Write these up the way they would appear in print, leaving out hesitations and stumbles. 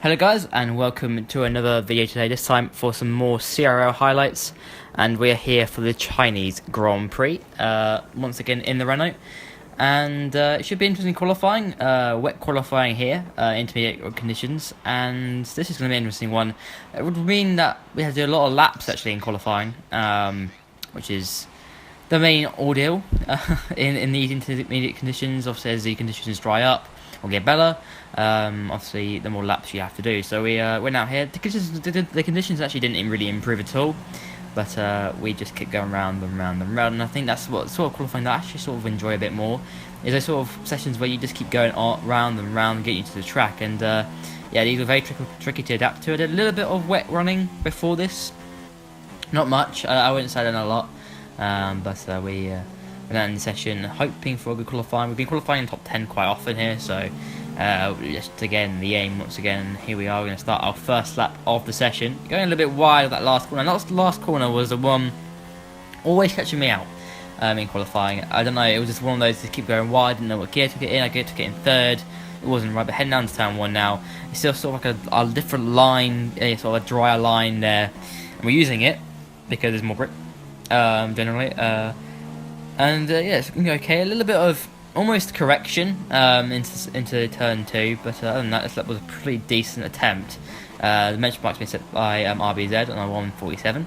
Hello guys, and welcome to another video today, this time for some more CRL highlights, and we're here for the Chinese Grand Prix, once again in the Renault, and it should be interesting qualifying, wet qualifying here, intermediate conditions, and this is going to be an interesting one. It would mean that we have to do a lot of laps actually in qualifying, which is the main ordeal in these intermediate conditions. Obviously as the conditions dry up or get better, obviously the more laps you have to do. So we went out here. The conditions actually didn't really improve at all, but we just kept going round and round and round, and I think that's what sort of qualifying that I actually sort of enjoy a bit more, is those sort of sessions where you just keep going on round and round and get you to the track. And yeah, these were very tricky to adapt to. I did a little bit of wet running before this, not much. I wouldn't say I done a lot, but we went out in the session hoping for a good qualifying. We've been qualifying in top 10 quite often here, so just again the aim once again. Here we are, we're going to start our first lap of the session, going a little bit wide of that last corner. That last corner was the one always catching me out in qualifying. I don't know, it was just one of those to keep going wide. Didn't know what gear took it in. I took it in third. It wasn't right, but heading down to turn 1 now, it's still sort of like a different line, sort of a drier line there, and we're using it because there's more grip generally, and yeah, it's going okay. A little bit of almost correction into turn 2, but other than that, this lap was a pretty decent attempt. The benchmark's been set by RBZ on a 147,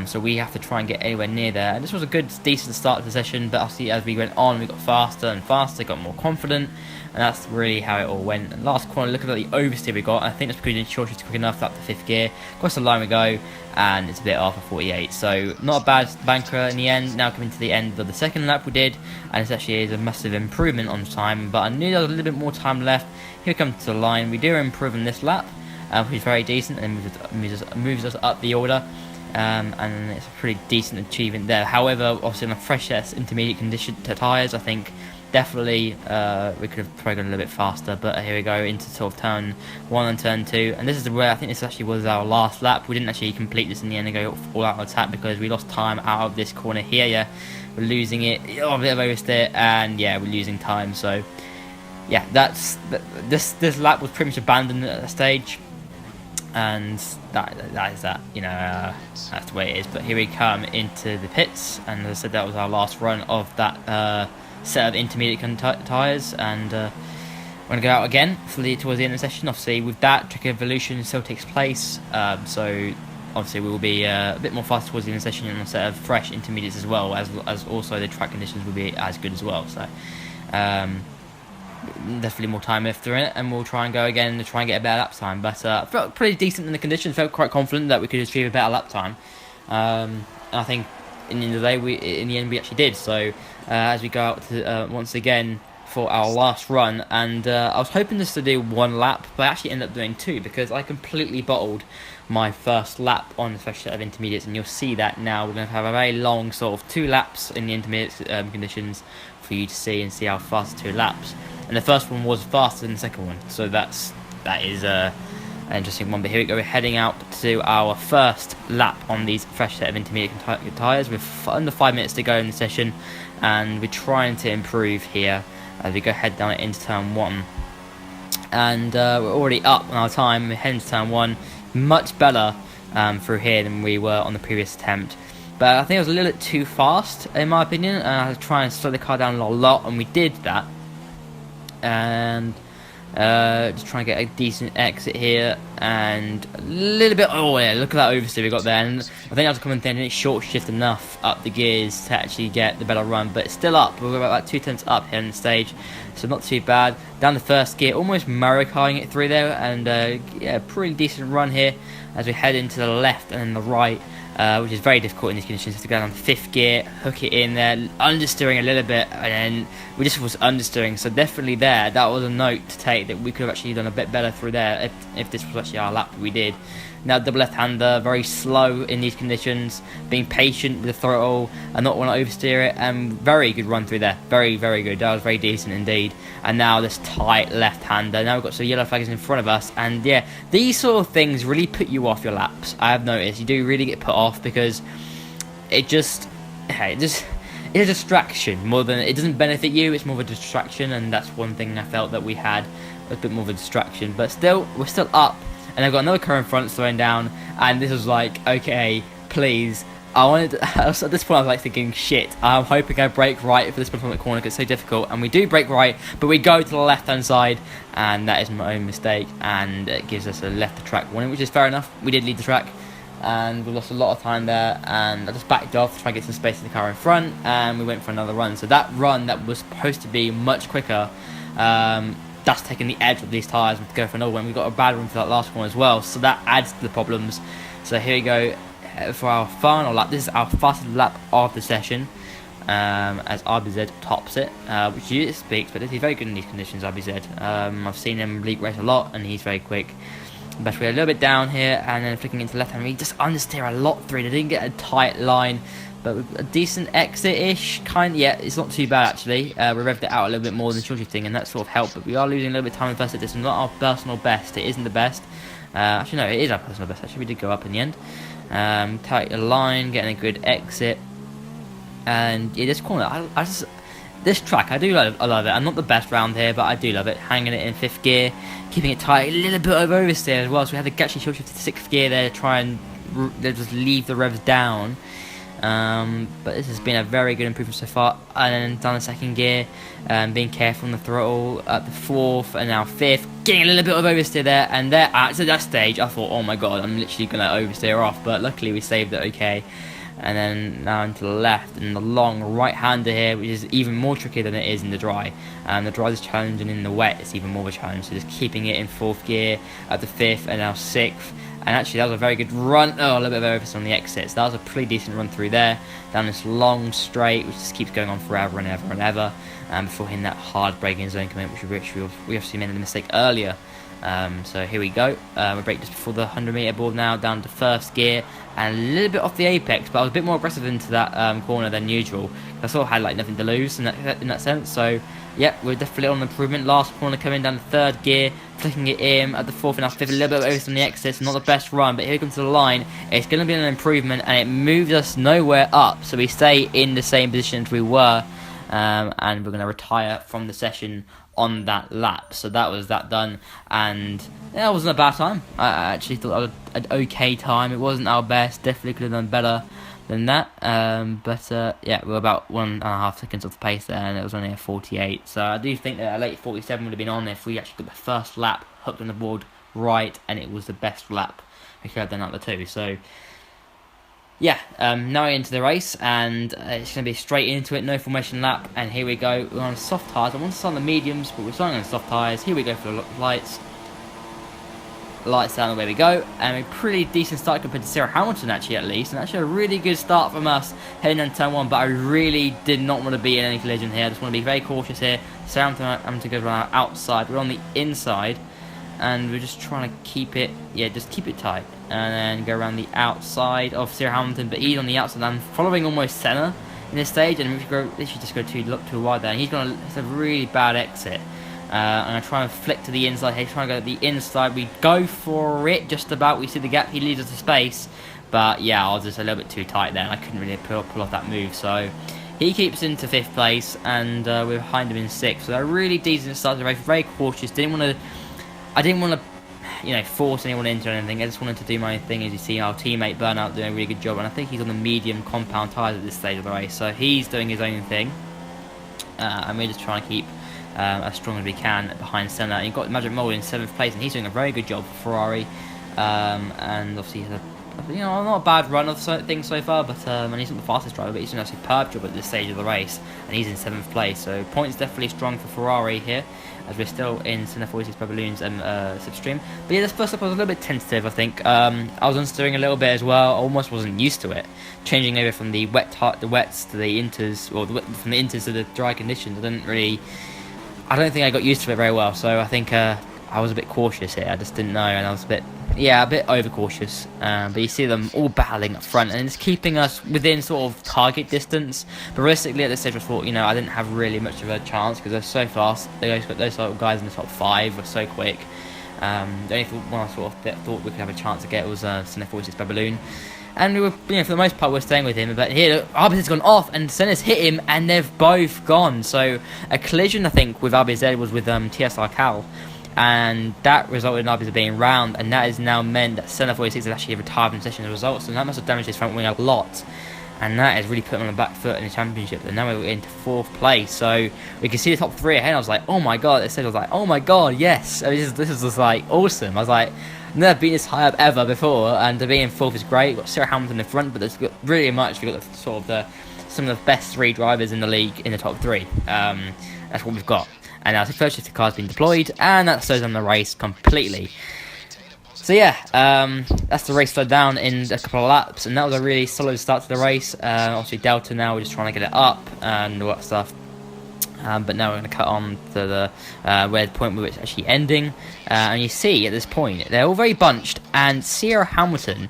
so we have to try and get anywhere near there. And this was a good, decent start to the session, but obviously as we went on, we got faster and faster, got more confident, and that's really how it all went. And last corner, look at the oversteer we got. I think that's because we didn't sure she's quick enough up to 5th gear. Across the line we go, and it's a bit off at 48. So not a bad banker in the end. Now coming to the end of the second lap we did, and this actually is a massive improvement on time. But I knew there was a little bit more time left. Here we come to the line. We do improve in this lap, which is very decent, and moves us up the order. And it's a pretty decent achievement there. However, obviously on the fresh intermediate condition tyres, I think definitely we could have probably gone a little bit faster. But here we go into sort of turn 1 and turn 2, and this is where I think this actually was our last lap. We didn't actually complete this in the end and go all out on attack because we lost time out of this corner here. Yeah, we're losing it. Oh, a bit of oversteer, and yeah, we're losing time. So yeah, this lap was pretty much abandoned at that stage. And that is that, that's the way it is. But here we come into the pits, and as I said, that was our last run of that set of intermediate tyres, and we're going to go out again towards the end of the session. Obviously with that, Trick Evolution still takes place, so obviously we will be a bit more faster towards the end of the session, and a set of fresh intermediates as well, as also the track conditions will be as good as well. So definitely more time left in it, and we'll try and go again to try and get a better lap time. But felt pretty decent in the conditions. Felt quite confident that we could achieve a better lap time. And I think in the end of the day, we actually did. So as we go out to once again for our last run, and I was hoping just to do 1 lap, but I actually ended up doing 2 because I completely bottled my first lap on the fresh set of intermediates, and you'll see that now. We're going to have a very long sort of 2 laps in the intermediate conditions for you to see how fast 2 laps. And the first one was faster than the second one, so that is an interesting one. But here we go, we're heading out to our first lap on these fresh set of intermediate tyres with under 5 minutes to go in the session, and we're trying to improve here as we go head down into turn 1. And we're already up on our time. We're heading to turn 1, much better through here than we were on the previous attempt. But I think it was a little bit too fast in my opinion, and I had to try and slow the car down a lot, and we did that. And just trying to get a decent exit here, and a little bit, oh yeah, look at that oversteer we got there. And I think I was coming in, and it's short shift enough up the gears to actually get the better run, but it's still up. We're about 2 tenths up here on the stage, so not too bad. Down the first gear, almost Marikaing it through there, and yeah, pretty decent run here as we head into the left and then the right. Which is very difficult in these conditions. To go down to 5th gear, hook it in there, understeering a little bit, and then we just was understeering. So definitely that was a note to take, that we could have actually done a bit better through there if this was actually our lap that we did. Now double left-hander, very slow in these conditions, being patient with the throttle and not want to oversteer it, and very good run through there. Very, very good. That was very decent indeed. And now this tight left-hander. Now we've got some yellow flags in front of us, and yeah, these sort of things really put you off your laps. I have noticed you do really get put off because it's a distraction more than it doesn't benefit you. It's more of a distraction, and that's one thing I felt that we had a bit more of a distraction. But still, we're still up and I've got another car in front slowing down, and this was like, okay, please. I wanted at this point I was like thinking, shit, I'm hoping I brake right for this from the corner because it's so difficult, and we do brake right, but we go to the left hand side, and that is my own mistake, and it gives us a left the track warning, which is fair enough. We did lead the track, and we lost a lot of time there, and I just backed off to try and get some space in the car in front, and we went for another run. So that run that was supposed to be much quicker, that's taking the edge of these tyres and to go for another one. We got a bad run for that last one as well, so that adds to the problems. So here we go for our final lap. This is our fastest lap of the session, as RBZ tops it, which you expect, but he's very good in these conditions, RBZ. I've seen him league race a lot, and he's very quick. But we're a little bit down here, and then flicking into left hand, we just understeer a lot through. They didn't get a tight line, but with a decent exit-ish kind. Yeah, it's not too bad actually. We revved it out a little bit more than short shifting, and that sort of helped. But we are losing a little bit of time in first. This is not our personal best. It isn't the best. Actually, no, it is our personal best. Actually, we did go up in the end. Tight line, getting a good exit, and yeah, this corner, this track, I love it. I'm not the best round here, but I do love it. Hanging it in 5th gear, keeping it tight, a little bit of oversteer as well. So we had to actually short shift to 6th gear there to try and just leave the revs down. But this has been a very good improvement so far. And then down the 2nd gear, being careful on the throttle at the 4th and now 5th, getting a little bit of oversteer there. And there, at that stage, I thought, oh my god, I'm literally gonna oversteer off. But luckily, we saved it okay. And then now into the left, and the long right-hander here, which is even more tricky than it is in the dry. The dry is challenging, in the wet it's even more of a challenge. So just keeping it in 4th gear at the 5th and now 6th. And actually that was a very good run. Oh, a little bit of oversteer on the exits. That was a pretty decent run through there. Down this long straight, which just keeps going on forever and ever and ever. Before hitting that hard braking zone commit, which we obviously made a mistake earlier. So here we go. We brake just before the 100-meter board now, down to 1st gear, and a little bit off the apex, but I was a bit more aggressive into that corner than usual. I sort of had like nothing to lose in that sense. So yeah, we're definitely on improvement. Last corner coming down to 3rd gear, flicking it in at the 4th and now 5th, a little bit over on the exits. Not the best run, but here we come to the line. It's going to be an improvement, and it moves us nowhere up, so we stay in the same position as we were. And we're going to retire from the session on that lap. So that was that done, and yeah, it wasn't a bad time. I actually thought I was an okay time. It wasn't our best, definitely could have done better than that, but yeah, we were about 1.5 seconds off the pace there, and it was only a 48. So I do think that a late 47 would have been on if we actually got the first lap hooked on the board right, and it was the best lap we could have done out of the two. So yeah, now we're into the race, and it's going to be straight into it, no formation lap, and here we go. We're on soft tyres. I want to start on the mediums, but we're starting on soft tyres. Here we go for the lights. Lights down, away we go, and a pretty decent start compared to Sarah Hamilton, actually, at least, and actually a really good start from us heading on turn 1, but I really did not want to be in any collision here. I just want to be very cautious here. Sarah Hamilton goes around outside, we're on the inside, and we're just trying to keep it, yeah, just keep it tight, and then go around the outside of Sarah Hamilton, but he's on the outside. I'm following almost Senna in this stage, and we should just go too wide there, and it's a really bad exit. I'm going to try and flick to the inside here, try and go to the inside. We go for it just about. We see the gap, he leads us to space. But yeah, I was just a little bit too tight there, and I couldn't really pull off that move. So he keeps into 5th place, and we're behind him in 6th. So a really decent start to the race, very cautious. I didn't want to force anyone into anything. I just wanted to do my thing. As you see, our teammate Burnout doing a really good job, and I think he's on the medium compound tyres at this stage of the race. So he's doing his own thing, and we're just trying to keep as strong as we can behind Senna. And you've got Magic Mold in 7th place, and he's doing a very good job for Ferrari. And obviously he's not a bad run of things so far, but and he's not the fastest driver, but he's doing a superb job at this stage of the race, and he's in 7th place. So points definitely strong for Ferrari here, as we're still in Senna 46 Balloons and Slipstream. But yeah, this first up I was a little bit tentative, I think. I was unsteering a little bit as well. I almost wasn't used to it. Changing over from the wets to the inters, or from the inters to the dry conditions, I don't think I got used to it very well. So I think I was a bit cautious here. I just didn't know, and I was a bit overcautious. But you see them all battling up front, and it's keeping us within sort of target distance. But realistically, at this stage, I thought, I didn't have really much of a chance because they're so fast. Those sort of guys in the top 5 were so quick. The only one I sort of thought we could have a chance to get was Senna 46 Balloon. And we were, for the most part, we're staying with him. But here, Arbitz has gone off, and Senna's hit him, and they've both gone. So a collision, I think, with RBZ was with TSR Cal. and that resulted in Rapidz being round, and that has now meant that Senna 46 has actually retired from the session as a result, so that must have damaged his front wing a lot, and that has really put him on the back foot in the championship. And now we're into 4th place, so we can see the top 3 ahead. And I was like, oh my god, I was like, oh my god, yes. I mean, this is just like awesome. I was like, never been this high up ever before, and to be in 4th is great. We've got Sarah Hamilton in front, but there's really much, we've got some of the best 3 drivers in the league in the top 3. That's what we've got. And now the first safety car's been deployed, and that slows down the race completely. So yeah, that's the race slowed down in a couple of laps, and that was a really solid start to the race. Obviously Delta now, we're just trying to get it up and all that stuff. But now we're going to cut on to the where the point where it's actually ending. And you see at this point, they're all very bunched, and CRL Hamilton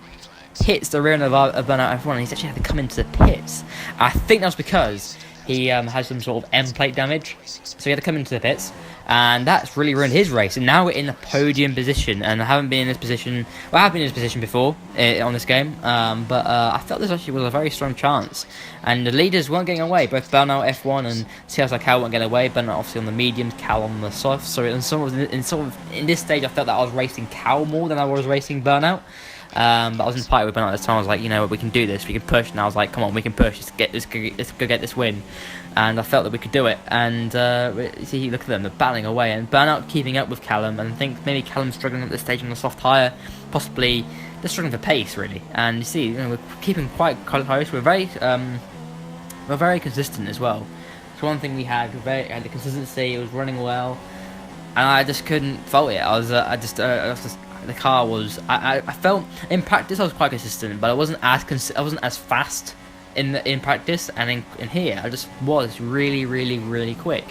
hits the rear end of Burnout F1, and he's actually had to come into the pits. I think that's because he has some sort of end plate damage, so he had to come into the pits, and that's really ruined his race. And now we're in the podium position, and I haven't been in this position. Well, I have been in this position before on this game, but I felt this actually was a very strong chance, and the leaders weren't getting away. Both Burnout F1 and CSI Cal weren't getting away. Burnout obviously on the mediums, Cal on the soft. So in this stage, I felt that I was racing Cal more than I was racing Burnout. But I was inspired with Burnout at this time. I was like, you know what, we can do this, we can push. And I was like, come on, we can push, let's go get this win. And I felt that we could do it. And see, look at them, they're battling away, and Burnout keeping up with Callum. And I think maybe Callum's struggling at this stage on the soft tyre, possibly they're struggling for pace really. And you see, we're keeping quite close. We're very consistent as well. So one thing we had the consistency. It was running well, and I just couldn't fault it. The car was. I felt in practice I was quite consistent, but I wasn't as fast in practice, and in here I just was really quick.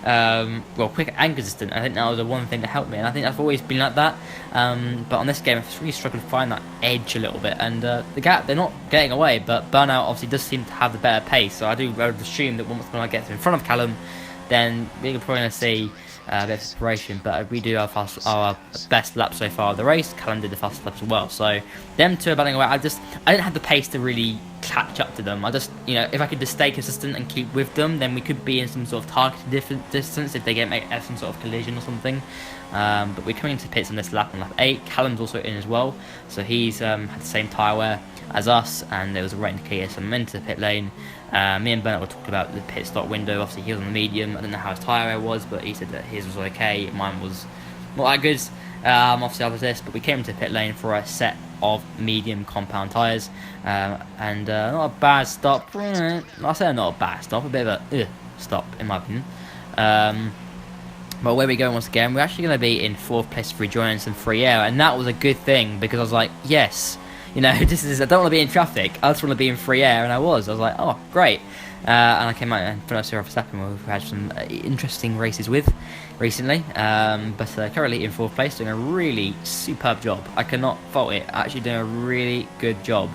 Quick and consistent. I think that was the one thing that helped me, and I think I've always been like that. But on this game, I've really struggled to find that edge a little bit, and the gap, they're not getting away, but Burnout obviously does seem to have the better pace. So I would assume that once I get in front of Callum, then we're probably going to see a bit of separation. But we do our best lap so far of the race. Callum did the fastest lap as well. So them two are battling away. I didn't have the pace to really catch up to them. If I could just stay consistent and keep with them, then we could be in some sort of targeted different distance if they make some sort of collision or something. But we're coming into pits on this lap, on lap 8. Callum's also in as well, so he's had the same tyre wear as us, and there was a red indicator, so I'm into the pit lane. Me and Bernard were talking about the pit stop window. Obviously he was on the medium. I don't know how his tyre wear was, but he said that his was okay, mine was not that good. Obviously I was this, but we came into the pit lane for a set of medium compound tyres, and not a bad stop. I say not a bad stop, a bit of a stop in my opinion. But where we go once again, we're actually going to be in 4th place for rejoining some free air, and that was a good thing, because I was like, yes, I don't want to be in traffic, I just want to be in free air, and I was like, oh, great. And I came out in front of Sarah Verstappen, we've had some interesting races with recently, but currently in 4th place, doing a really superb job. I cannot fault it, actually doing a really good job.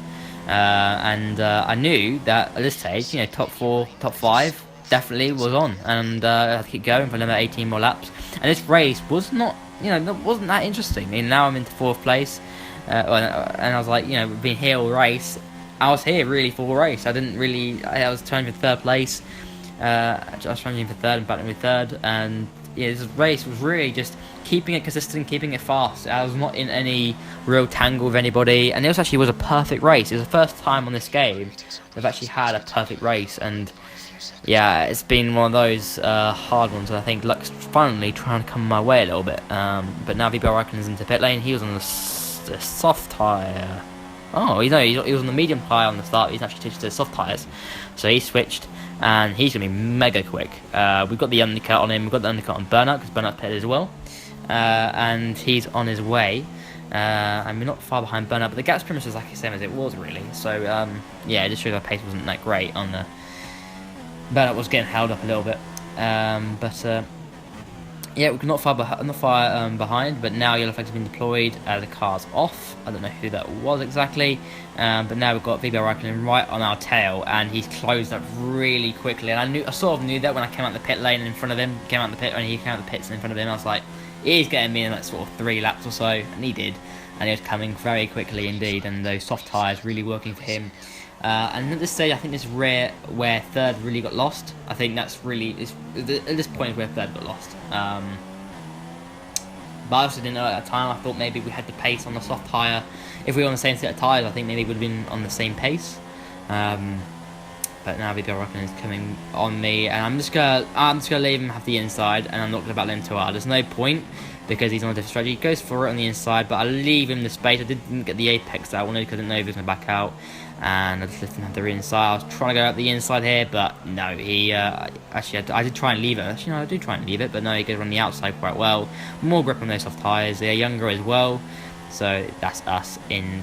And I knew that at this stage, top 4, top 5 definitely was on, and I had to keep going for another 18 more laps. And this race was not, wasn't that interesting. I mean, now I'm into 4th place, and I was like, we've been here all race. I was here really for the race. I was trying for 3rd place. I was trying for 3rd and battling with 3rd, and this race was really just keeping it consistent, keeping it fast. I was not in any real tangle with anybody, and it actually was a perfect race. It was the first time on this game we've actually had a perfect race, and yeah, it's been one of those hard ones, and I think luck's finally trying to come my way a little bit. But now VBR Raikkonen's into pit lane. He was on the soft tyre. Oh, he was on the medium tyre on the start. He's actually switched to the soft tyres, so he switched, and he's going to be mega quick. We've got the undercut on him. We've got the undercut on Burnout, because Burnout pitted as well, and he's on his way. And we're not far behind Burnout, but the gap's pretty much exactly the same as it was, really. So yeah, it just shows our pace wasn't that great on the. Burnout was getting held up a little bit, yeah, we're not far behind. But now yellow flags have been deployed. The car's off. I don't know who that was exactly, but now we've got VBR Raikkonen right on our tail, and he's closed up really quickly. And I sort of knew that when I came out the pit lane in front of him, he came out the pits in front of him. I was like, he's getting me in like sort of 3 laps or so, and he did, and he was coming very quickly indeed. And those soft tyres really working for him. And at this stage, I think this is where 3rd really got lost. I think that's really at this point where 3rd got lost. but I also didn't know at that time. I thought maybe we had the pace on the soft tyre. If we were on the same set of tyres, I think maybe we would have been on the same pace. But now VBR Rockin is coming on me, and I'm just gonna leave him have the inside, and I'm not gonna battle him too hard. There's no point because he's on a different strategy. He goes for it on the inside, but I leave him the space. I didn't get the apex that I wanted because I didn't know if he was gonna back out, and I just left him have the inside. I was trying to go up the inside here, but no, he actually I did try and leave it. Actually, no, I do try and leave it, but no, he goes on the outside quite well. More grip on those soft tyres. They're younger as well. So that's us down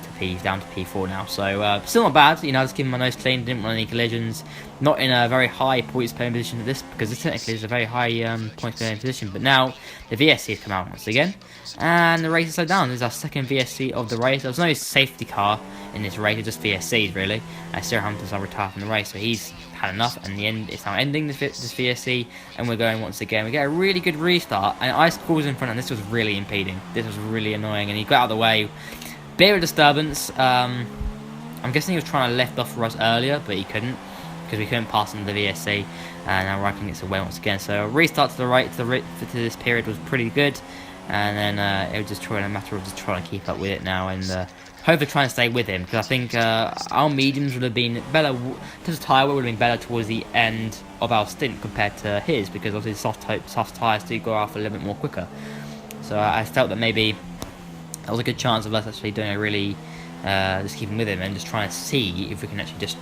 to P4 now. So still not bad, just keeping my nose clean, didn't want any collisions. Not in a very high points per position because this technically is a very high points per position. But now the VSC has come out once again, and the race is slowed down. This is our second VSC of the race. There was no safety car in this race, it's just VSCs really. Sarah Hunter's now retired from the race, so he's had enough, and it's now ending this VSC, and we're going once again. We get a really good restart, and Ice Cool was in front, and this was really impeding. This was really annoying, and he got out of the way. Bit of disturbance. I'm guessing he was trying to left off for us earlier, but he couldn't because we couldn't pass on the VSC, and now Raikkonen gets away once again. So a restart to the right to this period was pretty good, and then it was just a matter of just trying to keep up with it now, and hopefully trying to stay with him, because I think our mediums would have been better, because the tyre would have been better towards the end of our stint compared to his, because obviously soft tyres do go off a little bit more quicker. So I felt that maybe there was a good chance of us actually doing a really, just keeping with him and just trying to see if we can actually just,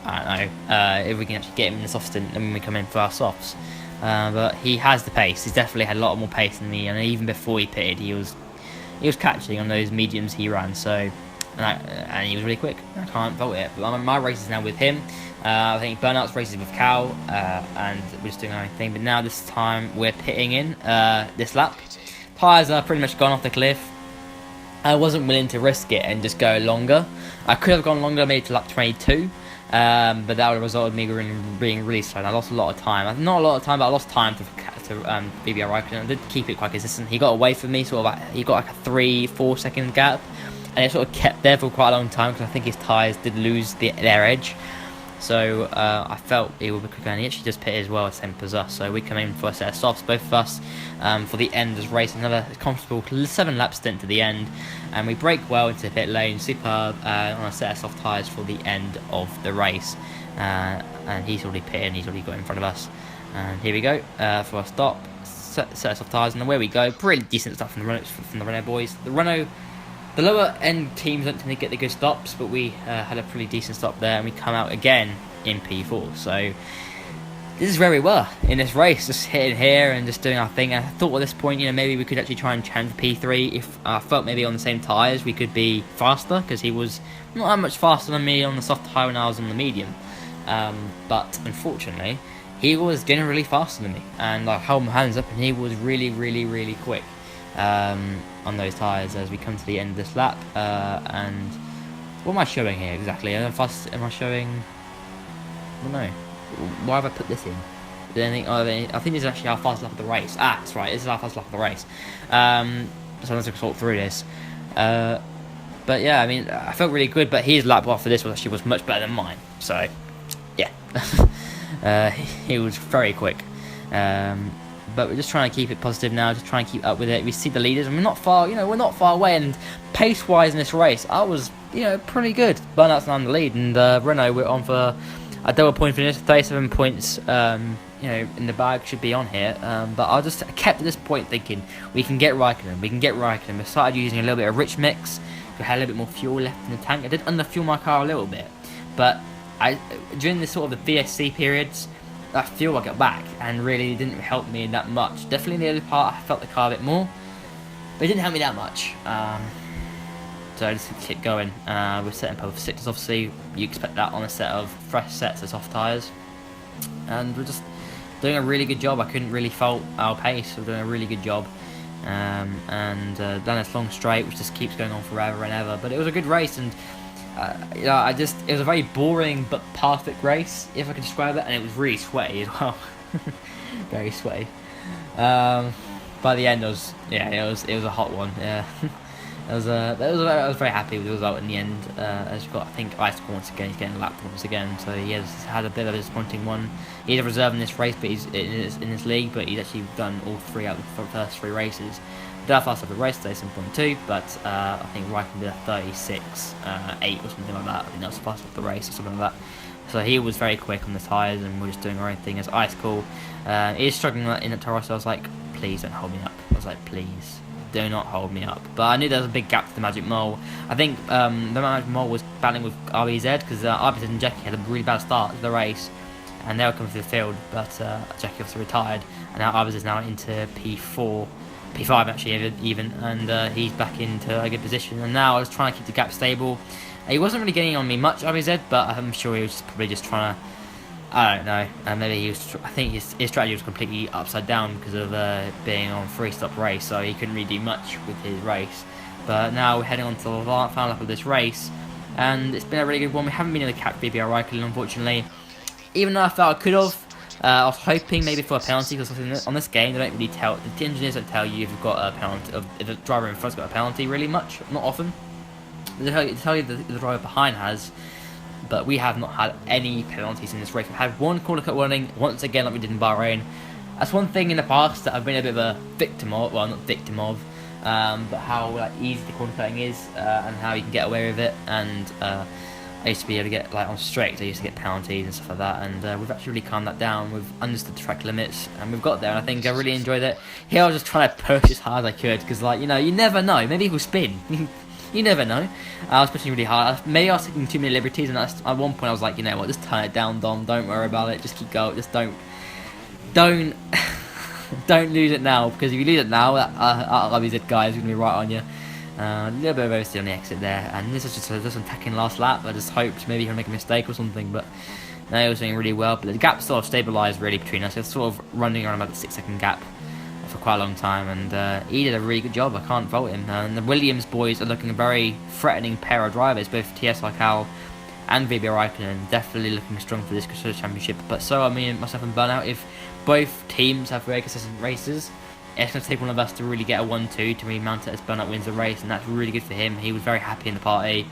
I don't know, if we can actually get him in the soft stint when we come in for our softs. But he has the pace. He's definitely had a lot more pace than me, and even before he pitted, he was catching on those mediums he ran. So. And he was really quick. I can't fault it. But my race is now with him. I think Burnout's race is with Cal, and we're just doing our own thing. But now this time we're pitting in this lap. Tyres are pretty much gone off the cliff. I wasn't willing to risk it and just go longer. I could have gone longer, maybe to lap 22, but that would have resulted in me being really slow. And I lost a lot of time. Not a lot of time, but I lost time to BBR Raikkonen. I did keep it quite consistent. He got away from me, he got like a 3-4 second gap. And it sort of kept there for quite a long time because I think his tyres did lose their edge. So I felt he would be quicker, and he actually just pitted as well, same as us. So we come in for a set of softs, both of us, for the end of this race. Another comfortable 7-lap stint to the end, and we brake well into the pit lane, superb, on a set of soft tyres for the end of the race. And he's already pitted, and he's already got in front of us. And here we go for a stop, set of soft tyres, and away we go. Pretty decent stuff from the Renault boys. The lower end teams don't tend to get the good stops, but we had a pretty decent stop there, and we come out again in P4. So this is where we were in this race, just hitting here and just doing our thing. And I thought at this point, maybe we could actually try and challenge P3. If I felt maybe on the same tyres, we could be faster, because he was not that much faster than me on the soft tyre when I was on the medium. But unfortunately, he was generally faster than me, and I held my hands up, and he was really, really, really quick. On those tyres as we come to the end of this lap, and what am I showing here exactly? Am I showing? I don't know. Why have I put this in? I think this is actually our fastest lap of the race. That's right. This is our fastest lap of the race. So let's talk through this. But yeah, I mean, I felt really good. But his lap after this was much better than mine. So yeah, he was very quick. But we're just trying to keep it positive now, just trying to keep up with it. We see the leaders, and we're not far, we're not far away. And pace-wise in this race, I was, pretty good. Burnout's now in the lead, and Renault, we're on for a double point finish, 37 points, in the bag, should be on here. But I just kept at this point thinking, we can get Raikkonen. We started using a little bit of rich mix. We had a little bit more fuel left in the tank. I did underfuel my car a little bit, but during this sort of the VSC periods, that fuel I got back, and really didn't help me that much. Definitely in the early part I felt the car a bit more, but it didn't help me that much. So I just kept going. We're setting pole for 6, obviously you expect that on a set of fresh sets of soft tyres, and we're just doing a really good job. I couldn't really fault our pace. We're doing a really good job, and down this long straight which just keeps going on forever and ever. But it was a good race, and it was a very boring but perfect race, if I could describe it, and it was really sweaty as well. Very sweaty. By the end, it was a hot one. Yeah, I was very happy with the result in the end. As we got, I think, Icicle once again. He's getting lapped once again, so he has had a bit of a disappointing one. He's a reserve in this race, but he's in his league. But he's actually done all 3 out of the first 3 races. Did fast up the race, 37.2, but I think Raikkonen did a 36.8 or something like that. I think that was fast up the race or something like that. So he was very quick on the tyres, and we're just doing our own thing. It's ice cool. He is struggling in the Toro, so I was like, please don't hold me up. I was like, please do not hold me up. But I knew there was a big gap to the Magic Mole. I think the Magic Mole was battling with RBZ because RBZ and Jackie had a really bad start to the race, and they were coming through the field, but Jackie also retired, and now RBZ is now into P4. P5 actually even, and he's back into a good position. And now I was trying to keep the gap stable. He wasn't really getting on me much, RBZ, but I'm sure he was probably just trying to, I don't know, maybe he was. I think his strategy was completely upside down because of being on three-stop race, so he couldn't really do much with his race. But now we're heading on to the final lap of this race, and it's been a really good one. We haven't been in the cap VBR Raikkonen, unfortunately, even though I felt I could have. I was hoping maybe for a penalty, because on this game they don't really tell, the engineers don't tell you if you've got a penalty, if the driver in front's got a penalty really much, not often. They tell you that the driver behind has, but we have not had any penalties in this race. We've had one corner cut warning, once again like we did in Bahrain. That's one thing in the past that I've been a bit of a victim of, well not victim of, but how easy the corner cutting is, and how you can get away with it, and I used to be able to get on straight. I used to get penalties and stuff like that, and we've actually really calmed that down. We've understood the track limits, and we've got there. And I think I really enjoyed it. Here I was just trying to push as hard as I could, because you never know. Maybe it will spin. You never know. I was pushing really hard. Maybe I was taking too many liberties, and at one point I was like, you know what, just turn it down, Dom. Don't worry about it. Just keep going. Just don't lose it now, because if you lose it now, that RBZ guy is going to be right on you. A little bit of oversteer on the exit there, and this is just an attacking last lap. I just hoped maybe he'll make a mistake or something, but no, he was doing really well. But the gap sort of stabilised really between us. It was sort of running around about the 6-second gap for quite a long time, and he did a really good job. I can't fault him. And the Williams boys are looking a very threatening pair of drivers, both TS Raikkonen and VB Raikkonen, definitely looking strong for this Constructors' Championship. But so are me and myself and Burnout. If both teams have very consistent races, it's going to take one of us to really get a 1-2 to remount it as Burnout wins the race, and that's really good for him. He was very happy in the party,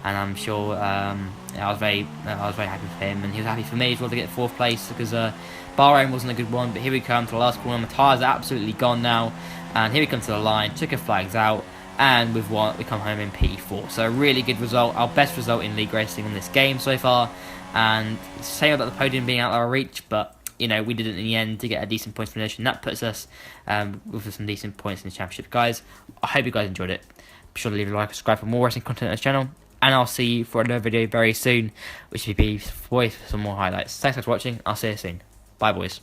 and I'm sure I was very happy for him, and he was happy for me as well to get 4th place, because Bahrain wasn't a good one. But here we come to the last corner. My tyres are absolutely gone now, and here we come to the line. Took our flags out, and we've won. We come home in P4. So a really good result, our best result in league racing in this game so far. And same about the podium being out of our reach, but we did it in the end to get a decent points position. That puts us with some decent points in the championship. Guys, I hope you guys enjoyed it. Be sure to leave a like and subscribe for more wrestling content on this channel. And I'll see you for another video very soon, which will be for some more highlights. Thanks for watching. I'll see you soon. Bye, boys.